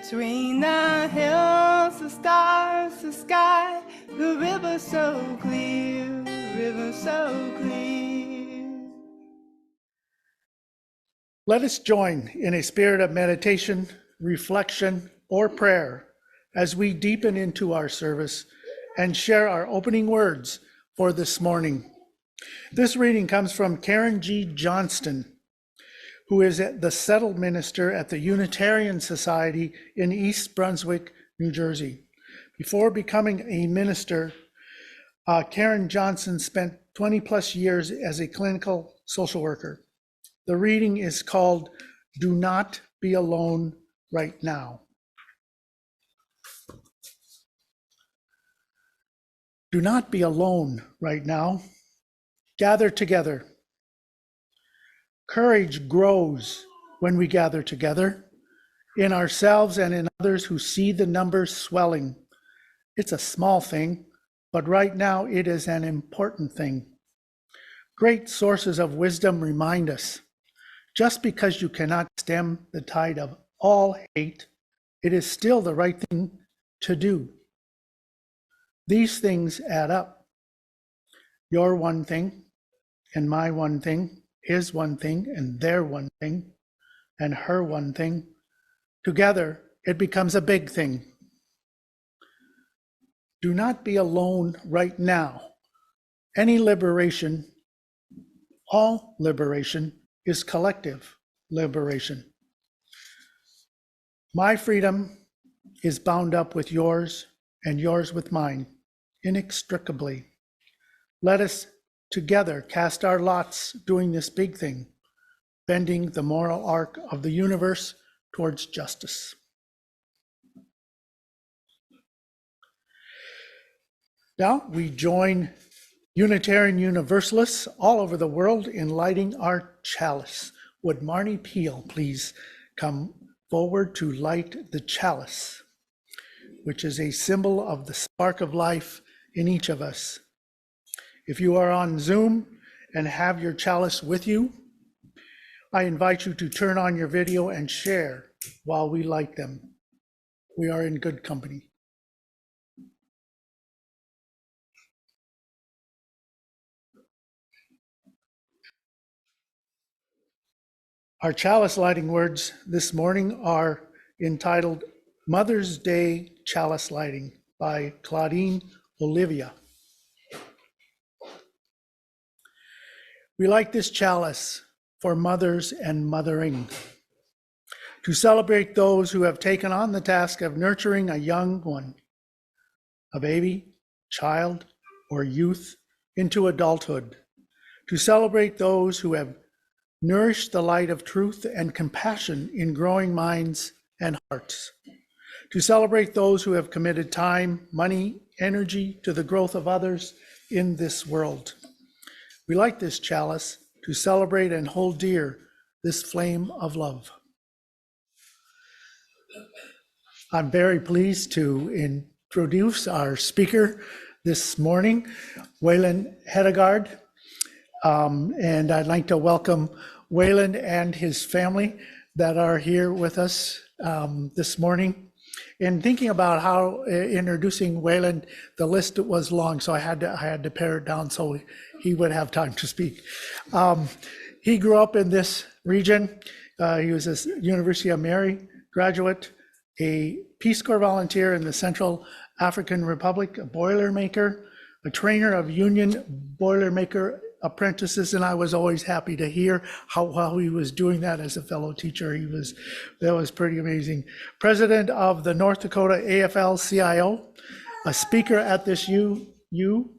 Between the hills, the stars, the sky, the river so clear, river so clear. Let us join in a spirit of meditation, reflection, or prayer as we deepen into our service and share our opening words for this morning. This reading comes from Karen G. Johnston, who is the settled minister at the Unitarian Society in East Brunswick, New Jersey. Before becoming a minister, Karen Johnston spent 20 plus years as a clinical social worker. The reading is called Do Not Be Alone Right Now. Do not be alone right now. Gather together. Courage grows when we gather together, in ourselves and in others who see the numbers swelling. It's a small thing, but right now it is an important thing. Great sources of wisdom remind us, just because you cannot stem the tide of all hate, it is still the right thing to do. These things add up. Your one thing, and my one thing, his one thing, and their one thing, and her one thing. Together, it becomes a big thing. Do not be alone right now. Any liberation, all liberation, is collective liberation. My freedom is bound up with yours and yours with mine, inextricably. Let us together cast our lots doing this big thing, bending the moral arc of the universe towards justice. Now we join Unitarian Universalists all over the world in lighting our chalice. Would Marnie Peel please come forward to light the chalice, which is a symbol of the spark of life in each of us. If you are on Zoom and have your chalice with you, I invite you to turn on your video and share while we light them. We are in good company. Our chalice lighting words this morning are entitled Mother's Day Chalice Lighting by Claudine Olivia. We light this chalice for mothers and mothering, to celebrate those who have taken on the task of nurturing a young one, a baby, child, or youth into adulthood, to celebrate those who have nourished the light of truth and compassion in growing minds and hearts, to celebrate those who have committed time, money, energy to the growth of others in this world. We light this chalice to celebrate and hold dear this flame of love. I'm very pleased to introduce our speaker this morning, Waylon Hedegaard. And I'd like to welcome Waylon and his family that are here with us this morning. In thinking about how introducing Waylon, the list was long, so I had to pare it down so he would have time to speak. He grew up in this region. He was a University of Mary graduate, a Peace Corps volunteer in the Central African Republic, a boilermaker, a trainer of union boilermaker apprentices, and I was always happy to hear how well he was doing that as a fellow teacher. That was pretty amazing. President of the North Dakota AFL-CIO, a speaker at this U,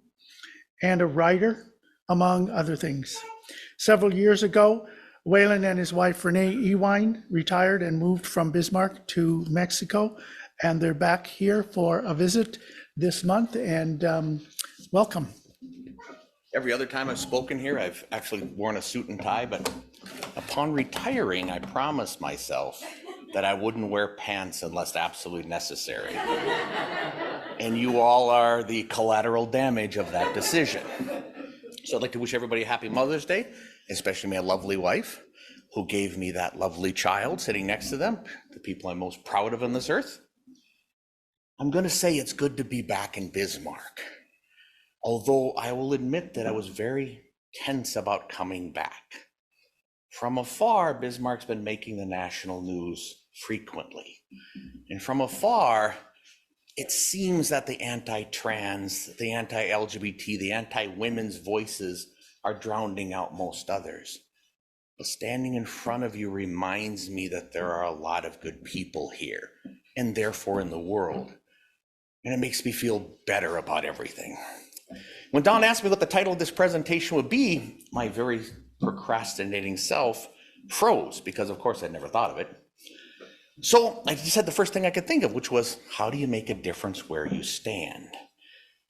and a writer, among other things. Several years ago, Waylon and his wife Renee Ewine retired and moved from Bismarck to Mexico, and they're back here for a visit this month, and welcome. Every other time I've spoken here, I've actually worn a suit and tie, but upon retiring, I promised myself that I wouldn't wear pants unless absolutely necessary. And you all are the collateral damage of that decision. So I'd like to wish everybody a happy Mother's Day, especially my lovely wife. who gave me that lovely child sitting next to them, the people I'm most proud of on this earth, I'm going to say it's good to be back in Bismarck. Although I will admit that I was very tense about coming back. From afar, Bismarck's been making the national news frequently. And from afar, it seems that the anti-trans, the anti-LGBT, the anti-women's voices are drowning out most others. But standing in front of you reminds me that there are a lot of good people here, and therefore in the world. And it makes me feel better about everything. When Don asked me what the title of this presentation would be, my very procrastinating self froze, because of course I'd never thought of it. So I just said the first thing I could think of, which was, how do you make a difference where you stand?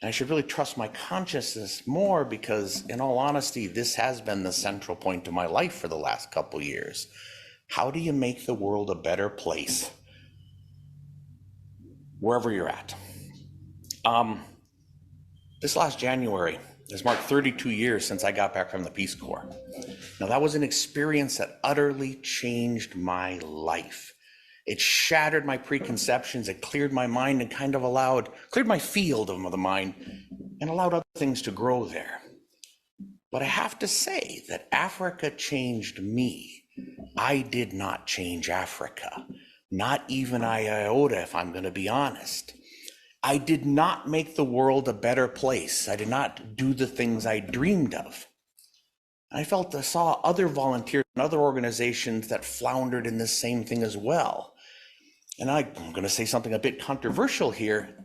And I should really trust my consciousness more, because in all honesty, this has been the central point of my life for the last couple years. How do you make the world a better place wherever you're at? This last January has marked 32 years since I got back from the Peace Corps. Now, that was an experience that utterly changed my life. It shattered my preconceptions, it cleared my mind and kind of cleared my field of the mind and allowed other things to grow there. But I have to say that Africa changed me. I did not change Africa, not even an iota, if I'm going to be honest. I did not make the world a better place. I did not do the things I dreamed of. I saw other volunteers and other organizations that floundered in this same thing as well. And I'm going to say something a bit controversial here,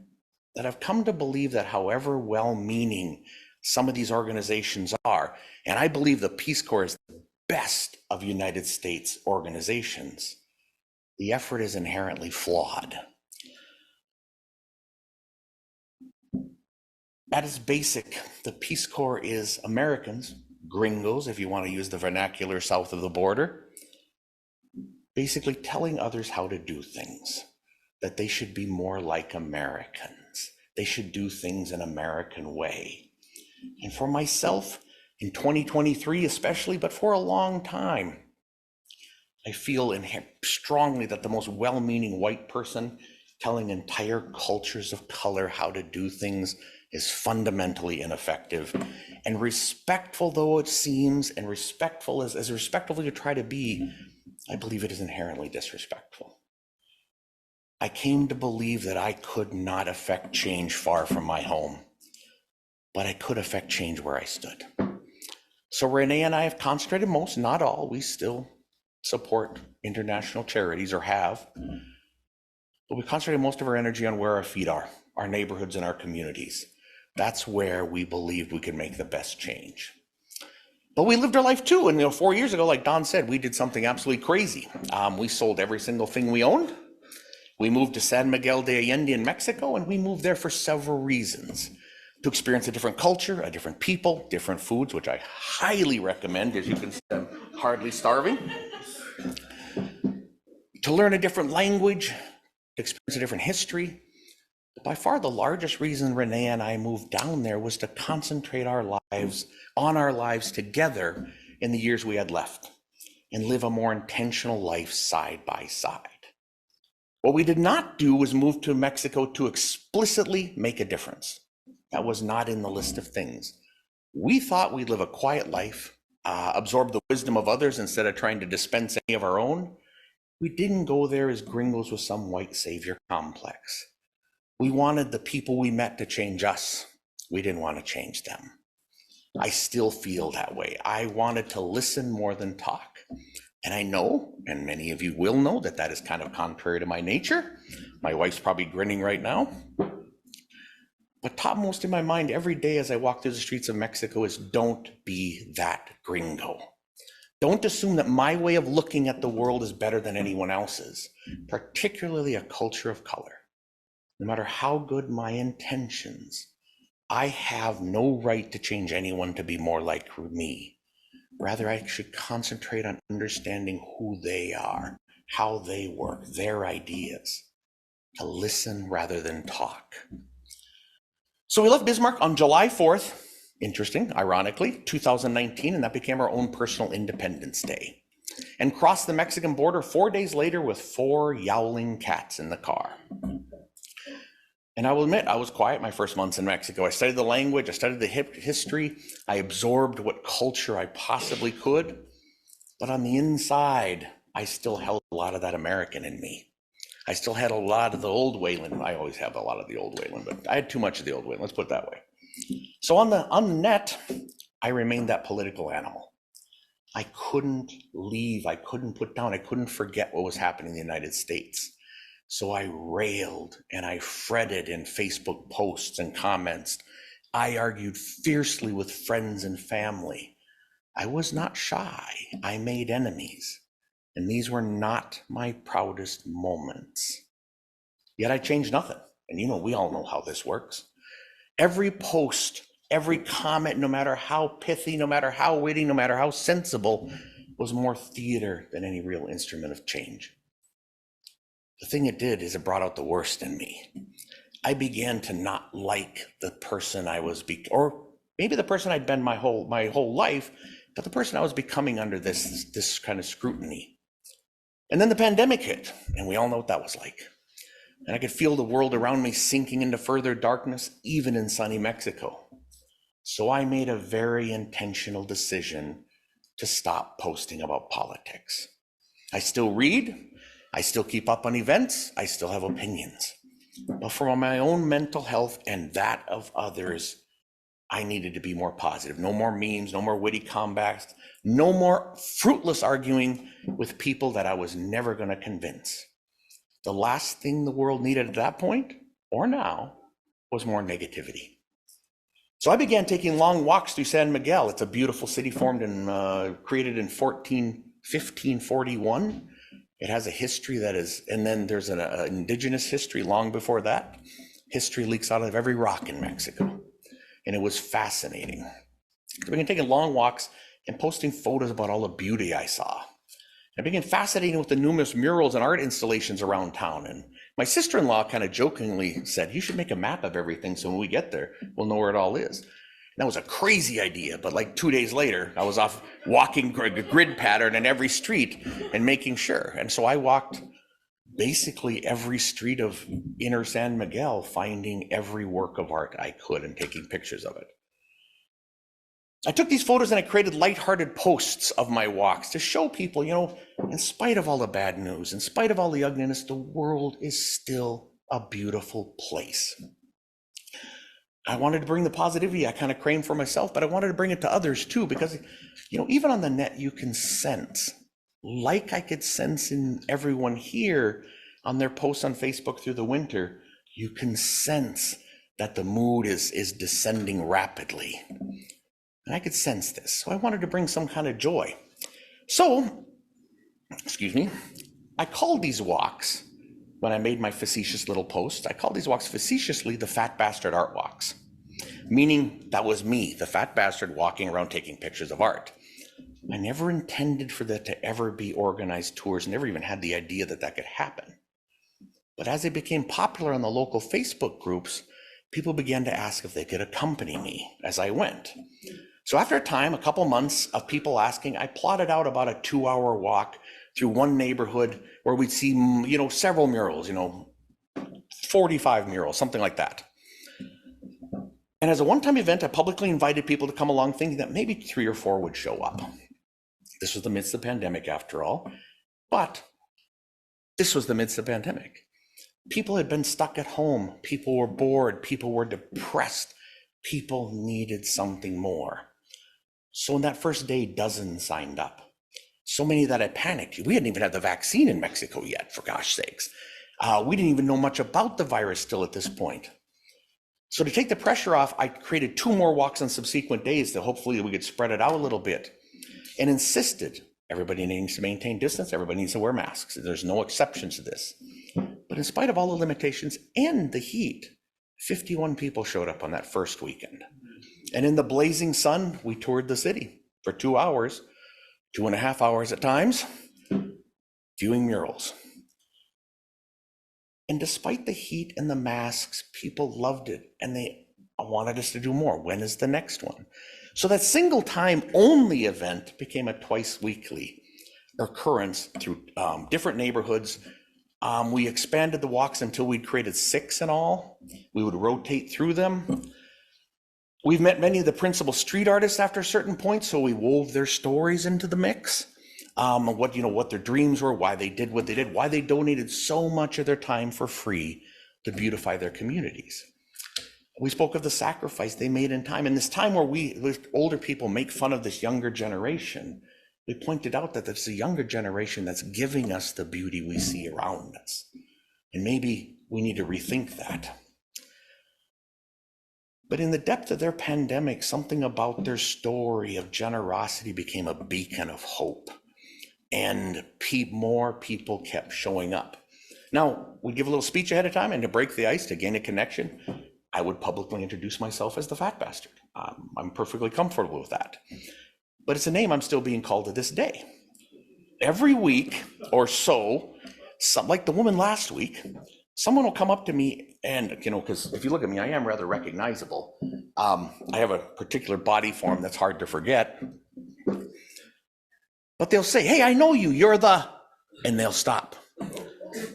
that I've come to believe that however well-meaning some of these organizations are, and I believe the Peace Corps is the best of United States organizations, the effort is inherently flawed. At its basic, the Peace Corps is Americans, gringos, if you want to use the vernacular south of the border, basically telling others how to do things, that they should be more like Americans. They should do things an American way. And for myself, in 2023 especially, but for a long time, I feel strongly that the most well-meaning white person telling entire cultures of color how to do things is fundamentally ineffective. And respectful though it seems, and respectful as respectful as you try to be, I believe it is inherently disrespectful. I came to believe that I could not affect change far from my home, but I could affect change where I stood. So Renee and I have concentrated most, not all, we still support international charities, or have, but we concentrated most of our energy on where our feet are, our neighborhoods and our communities. That's where we believed we could make the best change. But we lived our life too, and 4 years ago, like Don said, we did something absolutely crazy. We sold every single thing we owned. We moved to San Miguel de Allende in Mexico, and we moved there for several reasons. To experience a different culture, a different people, different foods, which I highly recommend. As you can see, I'm hardly starving. To learn a different language, to experience a different history. By far the largest reason Renee and I moved down there was to concentrate on our lives together in the years we had left, and live a more intentional life side by side. What we did not do was move to Mexico to explicitly make a difference. That was not in the list of things. We thought we'd live a quiet life, absorb the wisdom of others instead of trying to dispense any of our own. We didn't go there as gringos with some white savior complex. We wanted the people we met to change us. We didn't want to change them. I still feel that way. I wanted to listen more than talk. And I know, and many of you will know, that that is kind of contrary to my nature. My wife's probably grinning right now. But topmost in my mind every day as I walk through the streets of Mexico is, don't be that gringo. Don't assume that my way of looking at the world is better than anyone else's, particularly a culture of color. No matter how good my intentions, I have no right to change anyone to be more like me. Rather, I should concentrate on understanding who they are, how they work, their ideas, to listen rather than talk. So we left Bismarck on July 4th, interesting, ironically, 2019, and that became our own personal Independence Day. and crossed the Mexican border 4 days later with 4 yowling cats in the car. And I will admit, I was quiet my first months in Mexico. I studied the language, I studied the history, I absorbed what culture I possibly could. But on the inside, I still held a lot of that American in me. I still had a lot of the old Waylon. I always have a lot of the old Waylon, but I had too much of the old Waylon, let's put it that way. So on the net, I remained that political animal. I couldn't leave, I couldn't put down, I couldn't forget what was happening in the United States. So I railed and I fretted in Facebook posts and comments. I argued fiercely with friends and family. I was not shy, I made enemies. And these were not my proudest moments. Yet I changed nothing. And we all know how this works. Every post, every comment, no matter how pithy, no matter how witty, no matter how sensible, was more theater than any real instrument of change. The thing it did is it brought out the worst in me. I began to not like the person I was, or maybe the person I'd been my whole life, but the person I was becoming under this kind of scrutiny. And then the pandemic hit, and we all know what that was like. And I could feel the world around me sinking into further darkness, even in sunny Mexico. So I made a very intentional decision to stop posting about politics. I still read, I still keep up on events, I still have opinions. But for my own mental health and that of others, I needed to be more positive. No more memes, no more witty comebacks, no more fruitless arguing with people that I was never going to convince. The last thing the world needed at that point, or now, was more negativity. So I began taking long walks through San Miguel. It's a beautiful city formed and created in 1541. It has a history that is, and then there's an indigenous history long before that. History leaks out of every rock in Mexico. And it was fascinating. I began taking long walks and posting photos about all the beauty I saw. I began fascinating with the numerous murals and art installations around town. And my sister-in-law kind of jokingly said, you should make a map of everything so when we get there, we'll know where it all is. And that was a crazy idea, but like 2 days later, I was off walking a grid pattern in every street and making sure. And so I walked basically every street of inner San Miguel, finding every work of art I could and taking pictures of it. I took these photos and I created lighthearted posts of my walks to show people, in spite of all the bad news, in spite of all the ugliness, the world is still a beautiful place. I wanted to bring the positivity I kind of craved for myself, but I wanted to bring it to others too, because, even on the net, you can sense, like I could sense in everyone here on their posts on Facebook through the winter, you can sense that the mood is descending rapidly. And I could sense this. So I wanted to bring some kind of joy. So, I called these walks, when I made my facetious little post, I called these walks facetiously the Fat Bastard Art Walks. Meaning that was me, the fat bastard walking around taking pictures of art. I never intended for that to ever be organized tours, never even had the idea that that could happen. But as they became popular on the local Facebook groups, people began to ask if they could accompany me as I went. So after a time, a couple months of people asking, I plotted out about a 2-hour walk through one neighborhood where we'd see, several murals, 45 murals, something like that. And as a one-time event, I publicly invited people to come along thinking that maybe 3 or 4 would show up. This was the midst of the pandemic after all, but this was the midst of the pandemic. People had been stuck at home. People were bored. People were depressed. People needed something more. So on that first day, dozens signed up. So many that I panicked. We hadn't even had the vaccine in Mexico yet, for gosh sakes. We didn't even know much about the virus still at this point. So to take the pressure off, I created 2 more walks on subsequent days that hopefully we could spread it out a little bit, and insisted everybody needs to maintain distance, everybody needs to wear masks. There's no exceptions to this. But in spite of all the limitations and the heat, 51 people showed up on that first weekend. And in the blazing sun, we toured the city for 2 hours, 2.5 hours at times, viewing murals. And despite the heat and the masks, people loved it and they wanted us to do more. When is the next one? So that single time only event became a twice weekly. occurrence through different neighborhoods. We expanded the walks until we'd created 6 in all. We would rotate through them. We've met many of the principal street artists after a certain point, so we wove their stories into the mix. What their dreams were, why they did what they did, why they donated so much of their time for free to beautify their communities. We spoke of the sacrifice they made in time. And this time where older people make fun of this younger generation, we pointed out that it's the younger generation that's giving us the beauty we see around us. And maybe we need to rethink that. But in the depth of their pandemic, something about their story of generosity became a beacon of hope. And more people kept showing up. Now, we'd give a little speech ahead of time, and to break the ice, to gain a connection, I would publicly introduce myself as the Fat Bastard. I'm perfectly comfortable with that. But it's a name I'm still being called to this day. Every week or so, like the woman last week, someone will come up to me and, because if you look at me, I am rather recognizable. I have a particular body form that's hard to forget. But they'll say, hey, I know you, you're the, and they'll stop.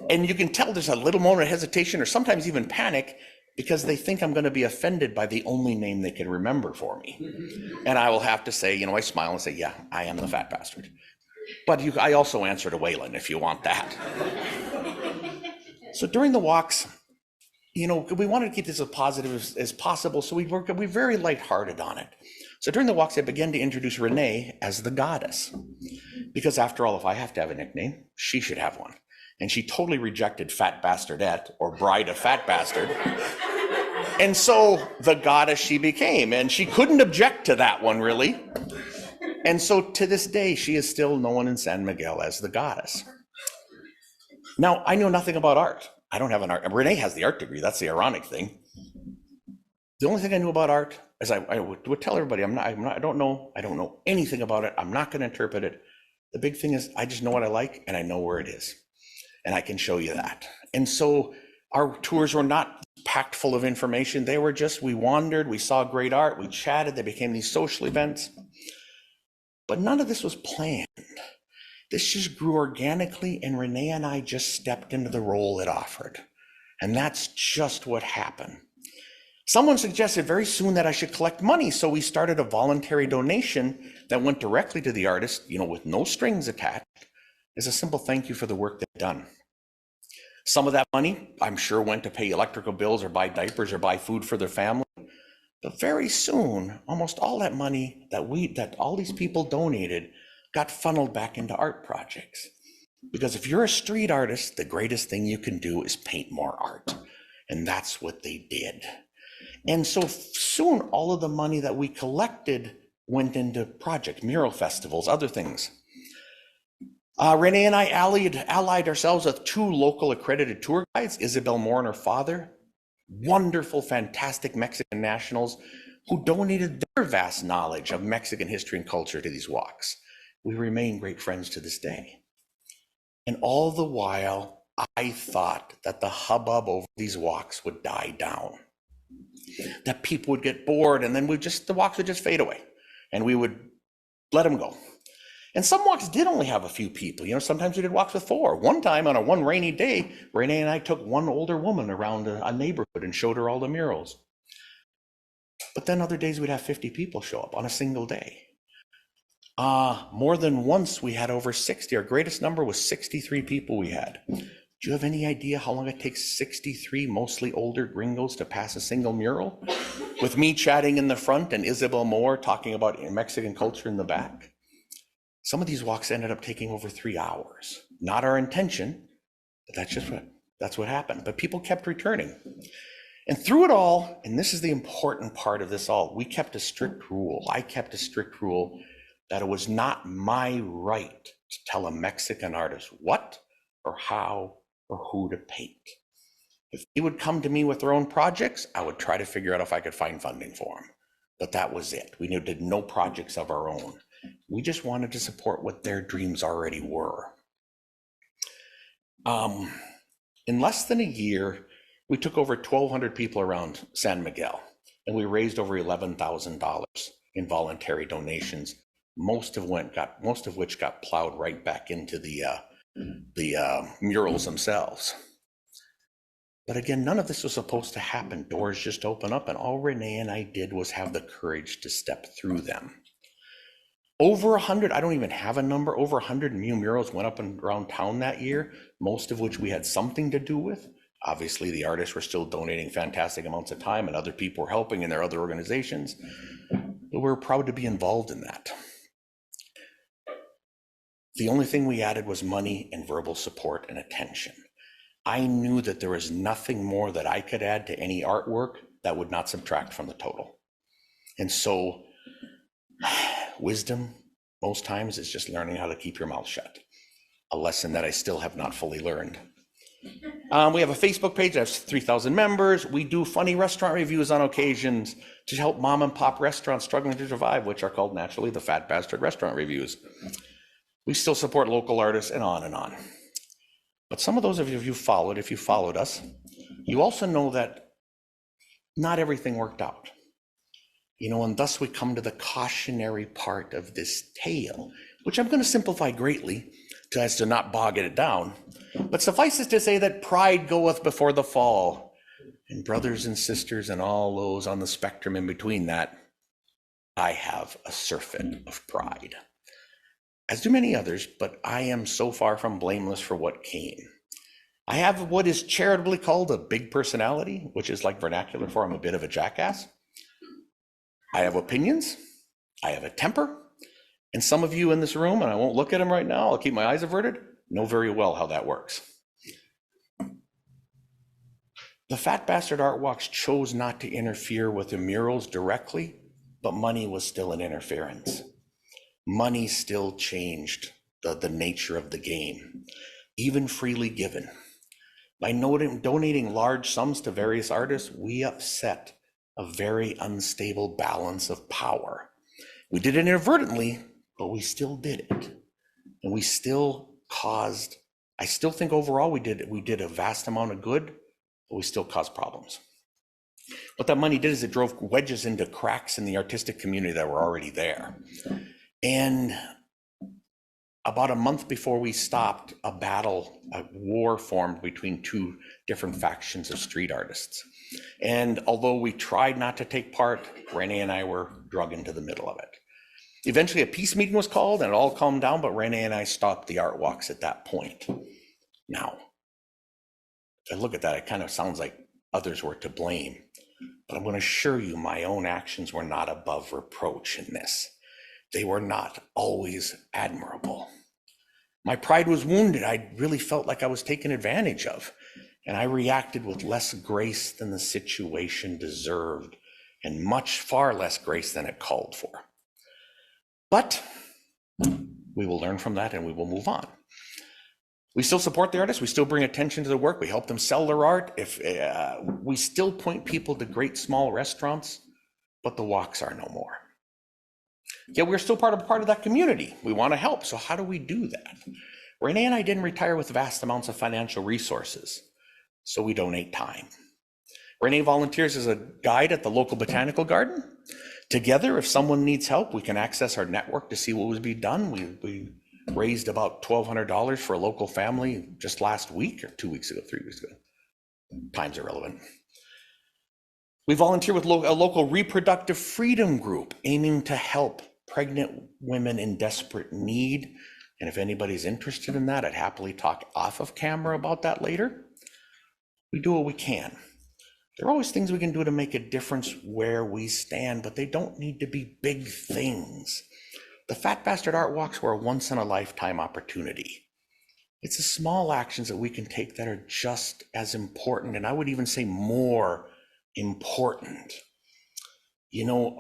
And you can tell there's a little moment of hesitation or sometimes even panic because they think I'm going to be offended by the only name they can remember for me. And I will have to say, I smile and say, yeah, I am the Fat Bastard. But I also answer to Waylon if you want that. So during the walks, we wanted to keep this as positive as possible, so we very lighthearted on it. So during the walks, I began to introduce Renee as the goddess. Because after all, if I have to have a nickname, she should have one. And she totally rejected Fat Bastardette or Bride of Fat Bastard. And so the goddess she became, and she couldn't object to that one, really. And so to this day, she is still known in San Miguel as the goddess. Now, I know nothing about art. I don't have an art. Renee has the art degree. That's the ironic thing. The only thing I knew about art is I would tell everybody, I don't know anything about it. I'm not going to interpret it. The big thing is I just know what I like and I know where it is. And I can show you that. And so our tours were not packed full of information. They were just, we wandered, we saw great art, we chatted, they became these social events. But none of this was planned. This just grew organically, and Renee and I just stepped into the role it offered. And that's just what happened. Someone suggested very soon that I should collect money, so we started a voluntary donation that went directly to the artist, with no strings attached, as a simple thank you for the work they've done. Some of that money, I'm sure, went to pay electrical bills or buy diapers or buy food for their family. But very soon, almost all that money that all these people donated got funneled back into art projects. Because if you're a street artist, the greatest thing you can do is paint more art. And that's what they did. And so soon, all of the money that we collected went into projects, mural festivals, other things. Renee and I allied ourselves with 2 local accredited tour guides, Isabel Moore and her father, wonderful, fantastic Mexican nationals who donated their vast knowledge of Mexican history and culture to these walks. We remain great friends to this day. And all the while, I thought that the hubbub over these walks would die down, that people would get bored, and then the walks would just fade away, and we would let them go. And some walks did only have a few people. Sometimes we did walks with 4. One time on one rainy day, Renee and I took one older woman around a neighborhood and showed her all the murals. But then other days we'd have 50 people show up on a single day. More than once we had over 60. Our greatest number was 63 people we had. Do you have any idea how long it takes 63 mostly older gringos to pass a single mural? With me chatting in the front and Isabel Moore talking about Mexican culture in the back. Some of these walks ended up taking over 3 hours. Not our intention, but that's what happened. But people kept returning. And through it all, and this is the important part of this all, we kept a strict rule. I kept a strict rule that it was not my right to tell a Mexican artist what or how or who to paint. If they would come to me with their own projects, I would try to figure out if I could find funding for them. But that was it. We did no projects of our own. We just wanted to support what their dreams already were. In less than a year, we took over 1,200 people around San Miguel, and we raised over $11,000 in voluntary donations, most of which got plowed right back into the murals themselves. But again, none of this was supposed to happen. Doors just open up, and all Renee and I did was have the courage to step through them. Over 100, I don't even have a number, over 100 new murals went up and around town that year, most of which we had something to do with. Obviously, the artists were still donating fantastic amounts of time, and other people were helping in their other organizations. But we're proud to be involved in that. The only thing we added was money and verbal support and attention. I knew that there was nothing more that I could add to any artwork that would not subtract from the total. And so wisdom most times is just learning how to keep your mouth shut. A lesson that I still have not fully learned. We have a Facebook page that has 3,000 members. We do funny restaurant reviews on occasions to help mom and pop restaurants struggling to survive, which are called naturally the Fat Bastard Restaurant Reviews. We still support local artists and on and on. But some of those of you, if you followed us, you also know that not everything worked out. And thus we come to the cautionary part of this tale, which I'm going to simplify greatly as to not bog it down. But suffice it to say that pride goeth before the fall. And brothers and sisters and all those on the spectrum in between that, I have a surfeit of pride. As do many others, but I am so far from blameless for what came. I have what is charitably called a big personality, which is like vernacular for I'm a bit of a jackass. I have opinions, I have a temper, and some of you in this room, and I won't look at them right now, I'll keep my eyes averted, know very well how that works. The Fat Bastard Art Walks chose not to interfere with the murals directly, but money was still an interference. Money still changed the nature of the game, even freely given. By donating large sums to various artists, we upset a very unstable balance of power. We did it inadvertently, but we still did it. And we still caused, I still think overall we did a vast amount of good, but we still caused problems. What that money did is it drove wedges into cracks in the artistic community that were already there. And about a month before we stopped, a war formed between two different factions of street artists. And although we tried not to take part, Renee and I were drug into the middle of it. Eventually a peace meeting was called and it all calmed down, but Renee and I stopped the art walks at that point. Now, if I look at that, it kind of sounds like others were to blame, but I'm going to assure you my own actions were not above reproach in this. They were not always admirable. My pride was wounded. I really felt like I was taken advantage of, and I reacted with less grace than the situation deserved, and far less grace than it called for. But we will learn from that and we will move on. We still support the artists. We still bring attention to their work. We help them sell their art. We still point people to great small restaurants, but the walks are no more. Yet we're still part of that community. We want to help. So how do we do that? Renee and I didn't retire with vast amounts of financial resources, so we donate time. Renee volunteers as a guide at the local botanical garden. Together, if someone needs help, we can access our network to see what was being done. We raised about $1,200 for a local family just last week, or 2 weeks ago, 3 weeks ago. Time's irrelevant. We volunteer with a local reproductive freedom group aiming to help pregnant women in desperate need. And if anybody's interested in that, I'd happily talk off of camera about that later. We do what we can. There are always things we can do to make a difference where we stand, but they don't need to be big things. The Fat Bastard Art Walks were a once-in-a-lifetime opportunity. It's the small actions that we can take that are just as important, and I would even say more important.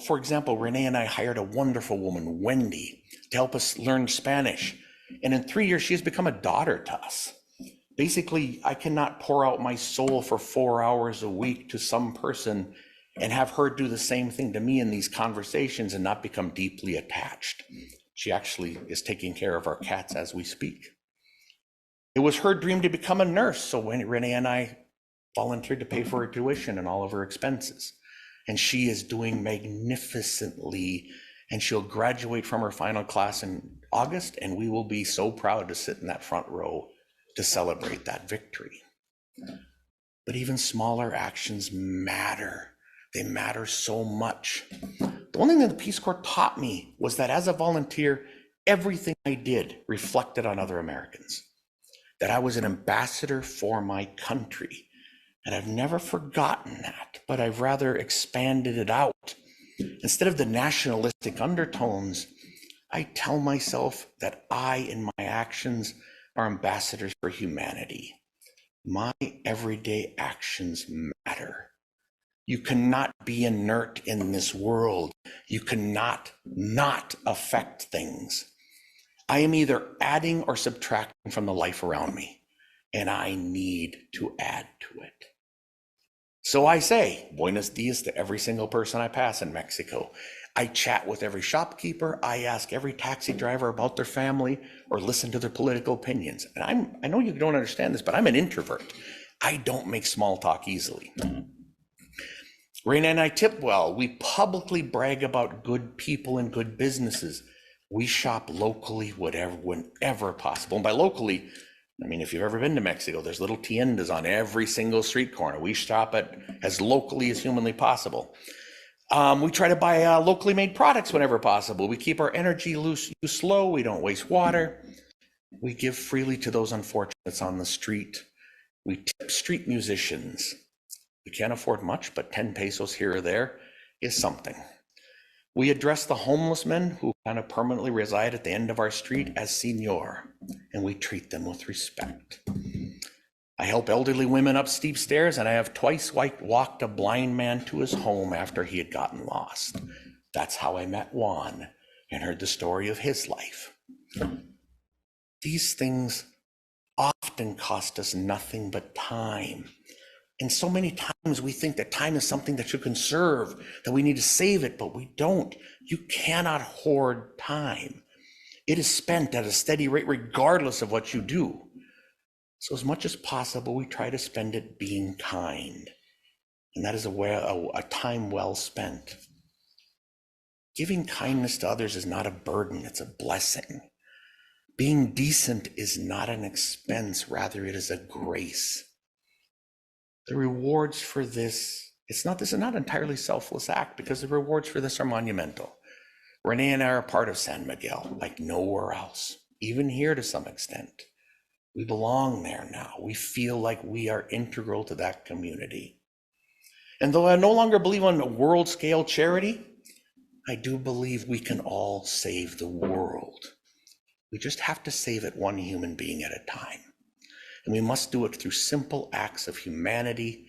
For example, Renee and I hired a wonderful woman, Wendy, to help us learn Spanish. And in 3 years, she has become a daughter to us. Basically, I cannot pour out my soul for 4 hours a week to some person and have her do the same thing to me in these conversations and not become deeply attached. She actually is taking care of our cats as we speak. It was her dream to become a nurse, so when Renee and I volunteered to pay for her tuition and all of her expenses. And she is doing magnificently and she'll graduate from her final class in August, and we will be so proud to sit in that front row to celebrate that victory. But even smaller actions matter. They matter so much. The one thing that the Peace Corps taught me was that as a volunteer, everything I did reflected on other Americans, that I was an ambassador for my country. And I've never forgotten that, but I've rather expanded it out. Instead of the nationalistic undertones, I tell myself that I, in my actions, are ambassadors for humanity. My everyday actions matter. You cannot be inert in this world. You cannot not affect things. I am either adding or subtracting from the life around me, and I need to add to it. So I say, buenos dias to every single person I pass in Mexico. I chat with every shopkeeper. I ask every taxi driver about their family or listen to their political opinions. And I know you don't understand this, but I'm an introvert. I don't make small talk easily. Renee and I tip well. We publicly brag about good people and good businesses. We shop locally, whenever possible. And by locally, I mean, if you've ever been to Mexico, there's little tiendas on every single street corner. We shop it as locally as humanly possible. We try to buy locally made products whenever possible. We keep our energy use low. We don't waste water. We give freely to those unfortunates on the street. We tip street musicians. We can't afford much, but 10 pesos here or there is something. We address the homeless men who kind of permanently reside at the end of our street as señor, and we treat them with respect. I help elderly women up steep stairs, and I have twice walked a blind man to his home after he had gotten lost. That's how I met Juan and heard the story of his life. These things often cost us nothing but time. And so many times we think that time is something that you conserve, that we need to save it, but we don't. You cannot hoard time. It is spent at a steady rate regardless of what you do. So as much as possible, we try to spend it being kind. And that is a time well spent. Giving kindness to others is not a burden, it's a blessing. Being decent is not an expense, rather it is a grace. The rewards for this, this is not an entirely selfless act, because the rewards for this are monumental. Renee and I are part of San Miguel, like nowhere else, even here to some extent. We belong there now. We feel like we are integral to that community. And though I no longer believe on a world scale charity, I do believe we can all save the world. We just have to save it one human being at a time. And we must do it through simple acts of humanity,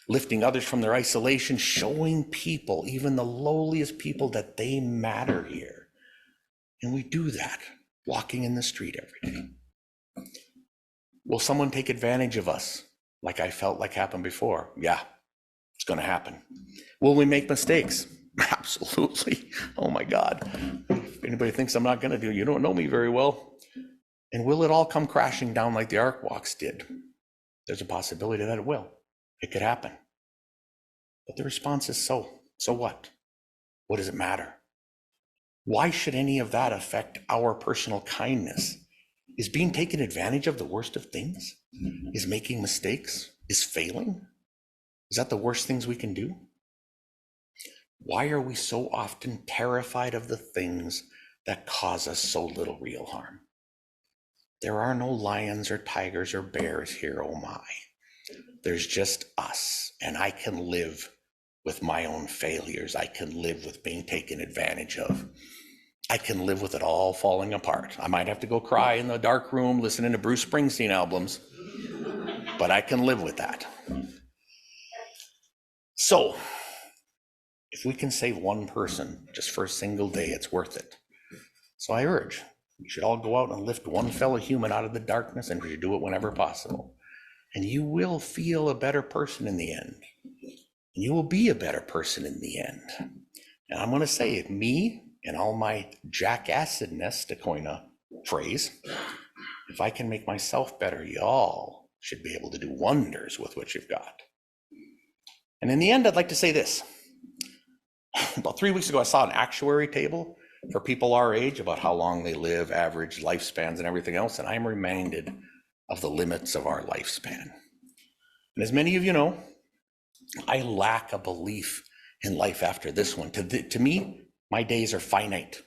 lifting others from their isolation, showing people, even the lowliest people, that they matter here. And we do that walking in the street every day. Will someone take advantage of us like I felt like happened before? Yeah, it's going to happen. Will we make mistakes? Absolutely. Oh my God. If anybody thinks I'm not going to do it, you don't know me very well. And will it all come crashing down like the Ark Walks did? There's a possibility that it will. It could happen. But the response is so what? What does it matter? Why should any of that affect our personal kindness? Is being taken advantage of the worst of things? Is making mistakes? Is failing? Is that the worst things we can do? Why are we so often terrified of the things that cause us so little real harm? There are no lions or tigers or bears here, oh my. There's just us, and I can live with my own failures. I can live with being taken advantage of. I can live with it all falling apart. I might have to go cry in the dark room listening to Bruce Springsteen albums, but I can live with that. So, if we can save one person just for a single day, it's worth it. So I urge, we should all go out and lift one fellow human out of the darkness, and we should do it whenever possible. And you will feel a better person in the end. And you will be a better person in the end. And I'm going to say it, me and all my jackassedness, to coin a phrase, if I can make myself better, y'all should be able to do wonders with what you've got. And in the end, I'd like to say this. About 3 weeks ago, I saw an actuary table for people our age about how long they live, average lifespans and everything else, and I'm reminded of the limits of our lifespan. And as many of you know, I lack a belief in life after this one. To me, my days are finite.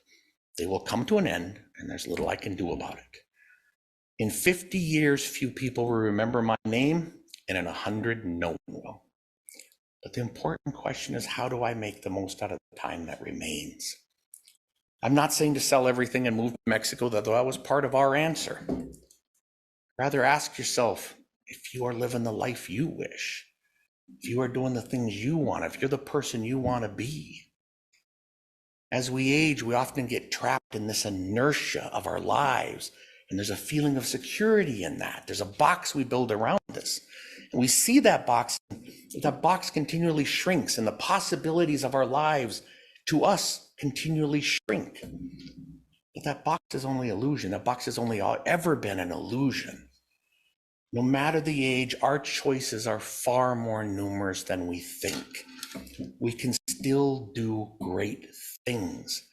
They will come to an end, and there's little I can do about it. In 50 years, few people will remember my name, and in 100, no one will. But the important question is, how do I make the most out of the time that remains? I'm not saying to sell everything and move to Mexico, though that was part of our answer. Rather, ask yourself if you are living the life you wish, if you are doing the things you want, if you're the person you want to be. As we age, we often get trapped in this inertia of our lives, and there's a feeling of security in that. There's a box we build around this. And we see that box continually shrinks, and the possibilities of our lives to us continually shrink. But that box is only illusion. That box has only ever been an illusion. No matter the age, our choices are far more numerous than we think. We can still do great things.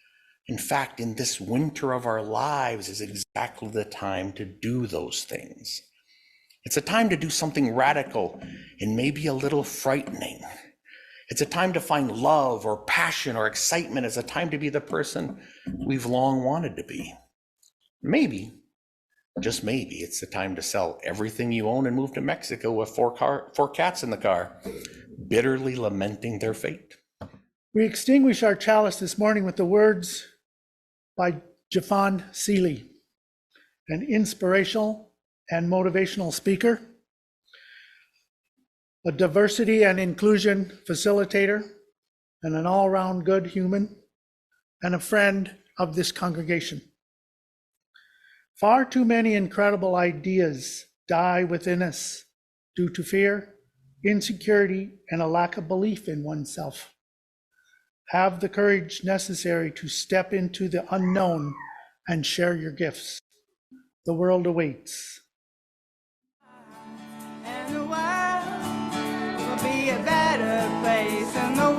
In fact, in this winter of our lives is exactly the time to do those things. It's a time to do something radical and maybe a little frightening. It's a time to find love or passion or excitement. It's a time to be the person we've long wanted to be. Maybe, just maybe, it's the time to sell everything you own and move to Mexico with four cats in the car, bitterly lamenting their fate. We extinguish our chalice this morning with the words by Jafon Seeley, an inspirational and motivational speaker, a diversity and inclusion facilitator, and an all-around good human, and a friend of this congregation. Far too many incredible ideas die within us due to fear, insecurity, and a lack of belief in oneself. Have the courage necessary to step into the unknown and share your gifts. The world awaits. And the world will be a better place, and the